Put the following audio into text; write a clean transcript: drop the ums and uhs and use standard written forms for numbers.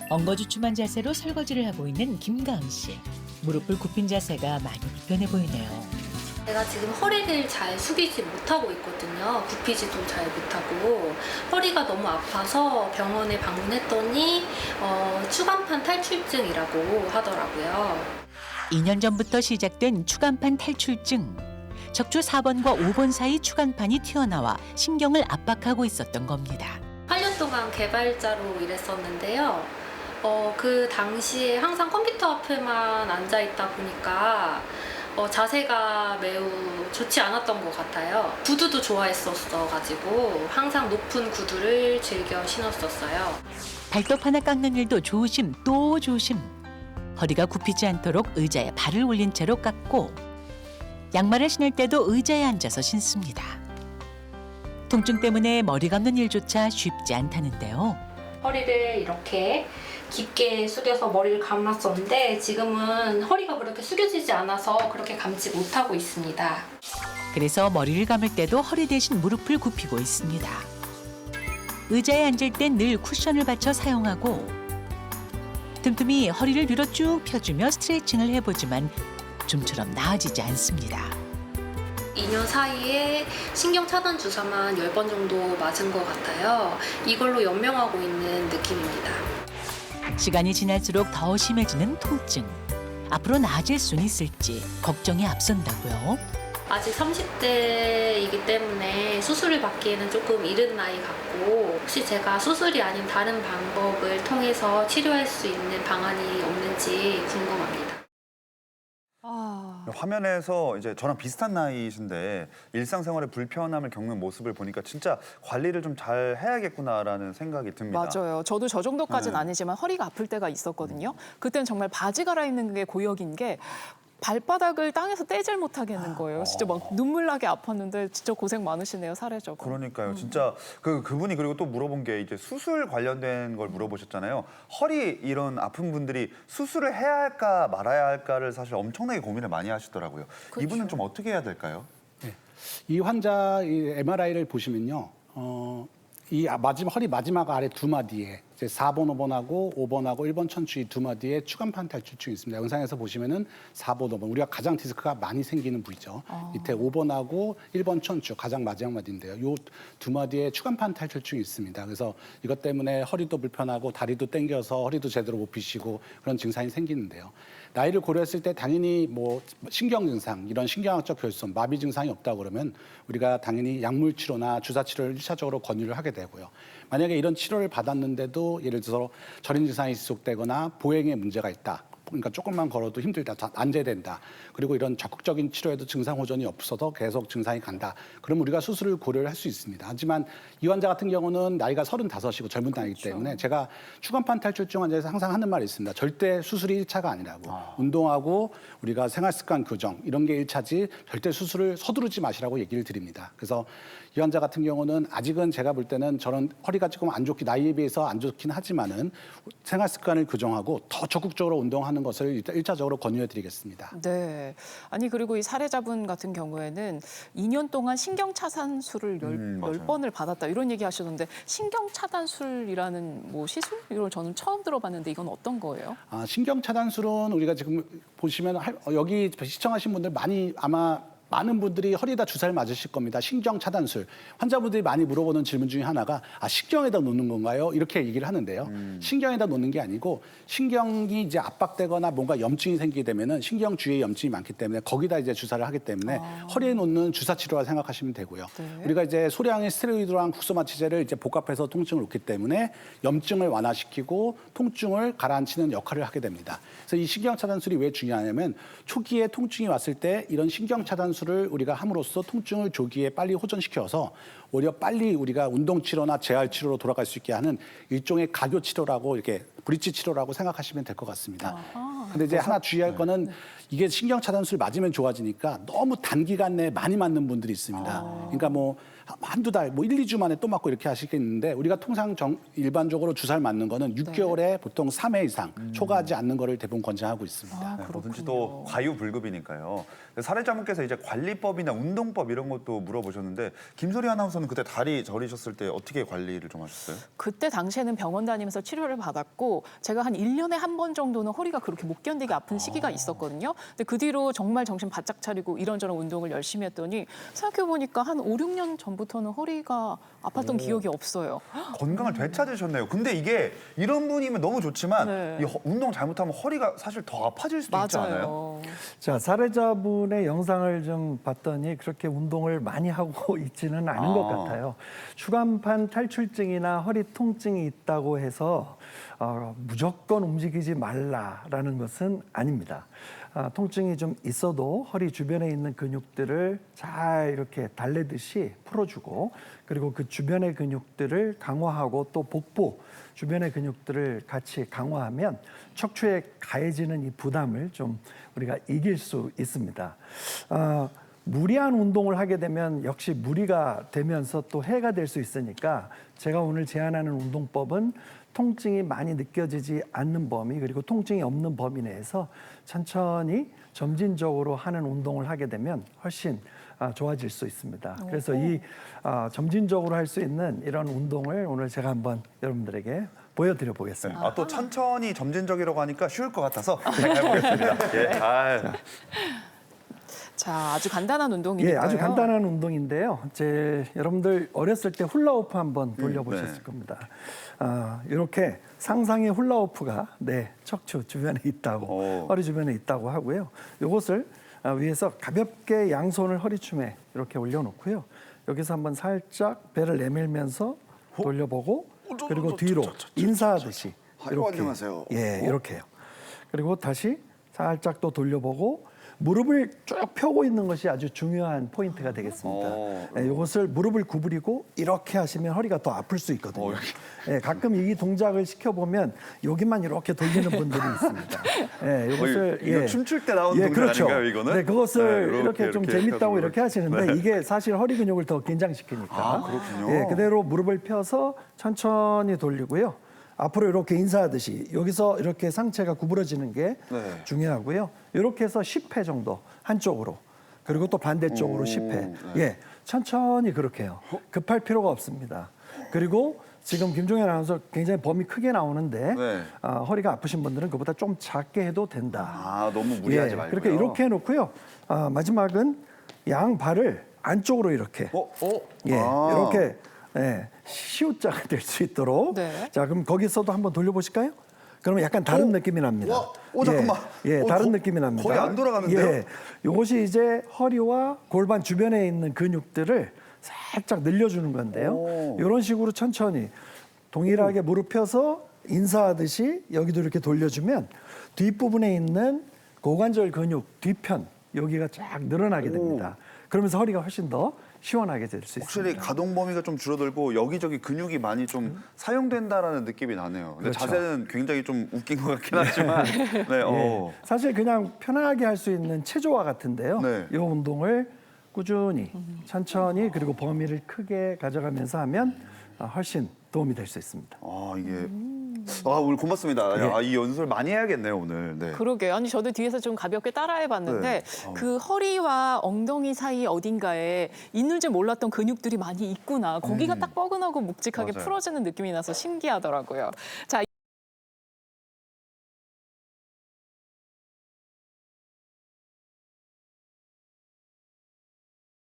엉거주춤한 자세로 설거지를 하고 있는 김가은 씨. 무릎을 굽힌 자세가 많이 불편해 보이네요. 제가 지금 허리를 잘 숙이지 못하고 있거든요. 굽히지도 잘 못하고 허리가 너무 아파서 병원에 방문했더니 추간판 탈출증이라고 하더라고요. 2년 전부터 시작된 추간판 탈출증. 척추 4번과 5번 사이 추간판이 튀어나와 신경을 압박하고 있었던 겁니다. 8년 동안 개발자로 일했었는데요. 그 당시에 항상 컴퓨터 앞에만 앉아 있다 보니까 자세가 매우 좋지 않았던 것 같아요. 구두도 좋아했었어가지고 항상 높은 구두를 즐겨 신었었어요. 발톱 하나 깎는 일도 조심 또 조심. 허리가 굽히지 않도록 의자에 발을 올린 채로 깎고 양말을 신을 때도 의자에 앉아서 신습니다. 통증 때문에 머리 감는 일조차 쉽지 않다는데요. 허리를 이렇게 깊게 숙여서 머리를 감았었는데 지금은 허리가 그렇게 숙여지지 않아서 그렇게 감지 못하고 있습니다. 그래서 머리를 감을 때도 허리 대신 무릎을 굽히고 있습니다. 의자에 앉을 땐 늘 쿠션을 받쳐 사용하고 틈틈이 허리를 위로 쭉 펴주며 스트레칭을 해보지만 좀처럼 나아지지 않습니다. 2년 사이에 신경 차단 주사만 10번 정도 맞은 것 같아요. 이걸로 연명하고 있는 느낌입니다. 시간이 지날수록 더 심해지는 통증. 앞으로 나아질 수는 있을지 걱정이 앞선다고요. 아직 30대이기 때문에 수술을 받기에는 조금 이른 나이 같고 혹시 제가 수술이 아닌 다른 방법을 통해서 치료할 수 있는 방안이 없는지 궁금합니다. 화면에서 이제 저랑 비슷한 나이이신데 일상생활에 불편함을 겪는 모습을 보니까 진짜 관리를 좀 잘 해야겠구나라는 생각이 듭니다. 맞아요. 저도 저 정도까지는 네. 아니지만 허리가 아플 때가 있었거든요. 그때는 정말 바지 갈아입는 게 고역인 게 발바닥을 땅에서 떼질 못하겠는 거예요. 진짜 막 눈물 나게 아팠는데 진짜 고생 많으시네요, 사례적으로. 그러니까요. 진짜 그분이 그리고 또 물어본 게 이제 수술 관련된 걸 물어보셨잖아요. 허리 이런 아픈 분들이 수술을 해야 할까 말아야 할까를 사실 엄청나게 고민을 많이 하시더라고요. 그렇죠. 이분은 좀 어떻게 해야 될까요? 이 환자 MRI를 보시면요. 허리 마지막 아래 두 마디에 이제 4번, 5번하고 5번하고 1번 천추 이 두 마디에 추간판 탈출증이 있습니다. 영상에서 보시면은 4번, 5번 우리가 가장 디스크가 많이 생기는 부위죠. 밑에 5번하고 1번 천추 가장 마지막 마디인데요. 이 두 마디에 추간판 탈출증이 있습니다. 그래서 이것 때문에 허리도 불편하고 다리도 땡겨서 허리도 제대로 못 펴시고 그런 증상이 생기는데요. 나이를 고려했을 때 당연히 뭐 신경 증상, 이런 신경학적 결손, 마비 증상이 없다 그러면 우리가 당연히 약물 치료나 주사 치료를 1차적으로 권유를 하게 되고요. 만약에 이런 치료를 받았는데도 예를 들어서 저림 증상이 지속되거나 보행에 문제가 있다. 그러니까 조금만 걸어도 힘들다, 안재된다. 그리고 이런 적극적인 치료에도 증상 호전이 없어서 계속 증상이 간다. 그럼 우리가 수술을 고려를 할 수 있습니다. 하지만 이 환자 같은 경우는 나이가 35이고 젊은 나이기 때문에 제가 추간판 탈출증 환자에서 항상 하는 말이 있습니다. 절대 수술이 1차가 아니라고. 운동하고 우리가 생활습관 교정 이런 게 1차지 절대 수술을 서두르지 마시라고 얘기를 드립니다. 그래서 이 환자 같은 경우는 아직은 제가 볼 때는 저는 허리가 조금 안 좋기, 나이에 비해서 안 좋긴 하지만은 생활 습관을 교정하고 더 적극적으로 운동하는 것을 일단 1차적으로 권유해 드리겠습니다. 네. 아니 그리고 이 사례자분 같은 경우에는 2년 동안 신경 차단술을 맞아요. 10번을 받았다 이런 얘기 하셨는데 신경 차단술이라는 뭐 시술? 이걸 저는 처음 들어봤는데 이건 어떤 거예요? 신경 차단술은 우리가 지금 보시면 여기 시청하신 분들 많은 분들이 허리에다 주사를 맞으실 겁니다. 신경 차단술. 환자분들이 많이 물어보는 질문 중에 하나가 신경에다 놓는 건가요? 이렇게 얘기를 하는데요. 신경에다 놓는 게 아니고 신경이 이제 압박되거나 뭔가 염증이 생기게 되면은 신경 주위에 염증이 많기 때문에 거기다 이제 주사를 하기 때문에 허리에 놓는 주사 치료라 생각하시면 되고요. 네. 우리가 이제 소량의 스테로이드랑 국소마취제를 이제 복합해서 통증을 놓기 때문에 염증을 완화시키고 통증을 가라앉히는 역할을 하게 됩니다. 그래서 이 신경 차단술이 왜 중요하냐면 초기에 통증이 왔을 때 이런 신경 차단술을 우리가 함으로써 통증을 조기에 빨리 호전시켜서 오히려 빨리 우리가 운동 치료나 재활 치료로 돌아갈 수 있게 하는 일종의 가교 치료라고 이렇게 브릿지 치료라고 생각하시면 될 것 같습니다. 근데 이제 하나 주의할 거는 이게 신경 차단술 맞으면 좋아지니까 너무 단기간 내에 많이 맞는 분들이 있습니다. 그러니까 뭐 한두 달, 뭐 1, 2주 만에 또 맞고 이렇게 하시겠는데 우리가 통상 일반적으로 주사를 맞는 거는 6개월에 보통 3회 이상 초과하지 않는 거를 대부분 권장하고 있습니다. 아, 네, 뭐든지 그렇군요. 또 과유불급이니까요. 사례자분께서 이제 관리법이나 운동법 이런 것도 물어보셨는데 김소리 아나운서는 그때 다리 저리셨을 때 어떻게 관리를 좀 하셨어요? 그때 당시에는 병원 다니면서 치료를 받았고 제가 한 1년에 한 번 정도는 허리가 그렇게 못 견디게 아픈 시기가 있었거든요. 근데 그 뒤로 정말 정신 바짝 차리고 이런저런 운동을 열심히 했더니 생각해보니까 한 5, 6년 전부터는 허리가 아팠던 기억이 없어요. 건강을 되찾으셨네요. 근데 이게 이런 분이면 너무 좋지만 네. 이 운동 잘못하면 허리가 사실 더 아파질 수도 있지 않아요? 맞아요. 자, 사례자분의 영상을 좀 봤더니 그렇게 운동을 많이 하고 있지는 않은 것 같아요. 추간판 탈출증이나 허리 통증이 있다고 해서 무조건 움직이지 말라라는 것은 아닙니다. 통증이 좀 있어도 허리 주변에 있는 근육들을 잘 이렇게 달래듯이 풀어주고 그리고 그 주변의 근육들을 강화하고 또 복부 주변의 근육들을 같이 강화하면 척추에 가해지는 이 부담을 좀 우리가 이길 수 있습니다. 무리한 운동을 하게 되면 역시 무리가 되면서 또 해가 될 수 있으니까 제가 오늘 제안하는 운동법은 통증이 많이 느껴지지 않는 범위 그리고 통증이 없는 범위 내에서 천천히 점진적으로 하는 운동을 하게 되면 훨씬 좋아질 수 있습니다. 그래서 이 점진적으로 할 수 있는 이런 운동을 오늘 제가 한번 여러분들에게 보여드려 보겠습니다. 또 천천히 점진적이라고 하니까 쉬울 것 같아서 제가 해보겠습니다. 예. 자, 아주 간단한 운동이니까요. 예, 아주 간단한 운동인데요. 여러분들 어렸을 때 훌라후프 한번 돌려보셨을 네. 겁니다. 이렇게 상상의 훌라후프가 척추 주변에 있다고, 허리 주변에 있다고 하고요. 이것을 위에서 가볍게 양손을 허리춤에 이렇게 올려놓고요. 여기서 한번 살짝 배를 내밀면서 돌려보고 그리고 뒤로 인사하듯이 아이고, 안녕하세요. 예, 이렇게요. 그리고 다시 살짝 또 돌려보고 무릎을 쭉 펴고 있는 것이 아주 중요한 포인트가 되겠습니다. 이것을 무릎을 구부리고 이렇게 하시면 허리가 더 아플 수 있거든요. 예, 가끔 이 동작을 시켜보면 여기만 이렇게 돌리는 분들이 있습니다. 예, 이것을 이거 춤출 때 나오는 동작 그렇죠. 아닌가요, 이거는? 네, 그것을 네, 이렇게 좀 이렇게 재밌다고 해가지고. 이렇게 하시는데 네. 이게 사실 허리 근육을 더 긴장시키니까. 그렇군요. 예, 그대로 무릎을 펴서 천천히 돌리고요. 앞으로 이렇게 인사하듯이 여기서 이렇게 상체가 구부러지는 게 네. 중요하고요. 이렇게 해서 10회 정도 한쪽으로 그리고 또 반대쪽으로 10회. 예, 천천히 그렇게 해요. 급할 필요가 없습니다. 그리고 지금 김종현 아나운서 굉장히 범위 크게 나오는데 네. 허리가 아프신 분들은 그보다 좀 작게 해도 된다. 너무 무리하지 예, 말고요. 그렇게 이렇게 해놓고요. 마지막은 양 발을 안쪽으로 이렇게 예, 이렇게 시옷자가 될 수 있도록. 네. 자, 그럼 거기서도 한번 돌려보실까요? 그러면 약간 다른 느낌이 납니다. 잠깐만. 예, 다른 느낌이 납니다. 거의 안 돌아가는데요? 예, 이것이 이제 허리와 골반 주변에 있는 근육들을 살짝 늘려주는 건데요. 이런 식으로 천천히 동일하게 무릎 펴서 인사하듯이 여기도 이렇게 돌려주면 뒷부분에 있는 고관절 근육 뒤편 여기가 쫙 늘어나게 됩니다. 그러면서 허리가 훨씬 더 시원하게 될 수 확실히 있습니다. 가동 범위가 좀 줄어들고 여기저기 근육이 많이 좀 사용된다라는 느낌이 나네요. 근데 그렇죠. 자세는 굉장히 좀 웃긴 것 같긴 하지만 예, 사실 그냥 편하게 할 수 있는 체조와 같은데요. 네. 이 운동을 꾸준히 천천히 그리고 범위를 크게 가져가면서 하면 훨씬 도움이 될 수 있습니다. 이게 오늘 고맙습니다. 예. 이 연습을 많이 해야겠네요 오늘. 네. 그러게요. 아니 저도 뒤에서 좀 가볍게 따라해봤는데 그 허리와 엉덩이 사이 어딘가에 있는 줄 몰랐던 근육들이 많이 있구나. 거기가 딱 뻐근하고 묵직하게 맞아요. 풀어지는 느낌이 나서 신기하더라고요. 자.